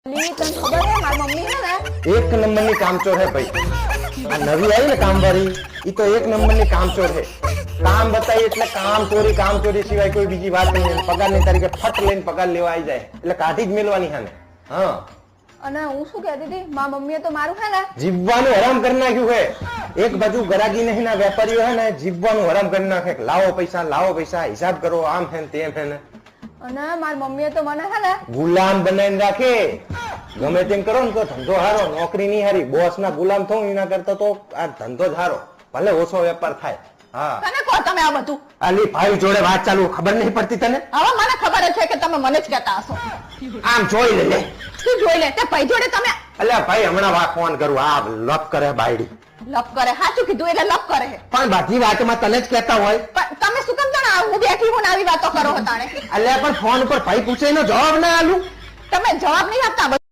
લી તને ખબર હે મારી મમ્મી હે ને एक नंबर ની કામચોર है भाई આ નવી આવી ને કામવાળી ઈ તો એક નંબર ની કામચોર है કામ બતાવી એટલે કામ ચોરી સિવાય કોઈ બીજી વાત નહીં પગારની તારીખે ફટ લઈને પગાર લેવા આવી જાય એટલે કાઢી જ મેલવાની હાને હા અને હું શું કહેતી હતી મારી મમ્મીએ તો મારું હે ને જીવવાનું હરામ કરી નાખ્યું है એક બાજુ ગરાગી નહીં ના વેપારીઓ હે ને જીવવાનું હરામ કરી નાખે લાવો પૈસા હિસાબ કરો આમ હે ને તેમ હે ને અને મારી મમ્મીએ તો મને હે ને ગુલામ બનાવીને રાખે ગમે તેમ કરો ને તો ધંધો હારો નોકરી નહીં હારી બોસ ના ગુલામ થવું એના કરતા તો આ ધંધો જ હારો ભલે ઓછો વેપાર થાય હા તને કહો તમે આ બધું અલી ભાઈ જોડે વાત ચાલુ ખબર નહીં પડતી તને હવે મને ખબર છે કે તમે મને જ કહેતા હશો આમ જોઈ લે શું જોઈ લે તે ભાઈ જોડે તમે અલ્યા ભાઈ હમણાં ફોન કરું આ લપ કરે બાયડી લપ કરે સાચું કીધું એટલે લપ કરે છે પણ બધી વાતમાં તને જ કહેતા હોય પણ તમે શું કેમ જાણો હું બેઠી હું ને આવી વાતો કરો હતાણે અલ્યા પણ ફોન પર ભાઈ પૂછે એનો જવાબ ના આલું તમે જવાબ નહીં આપતા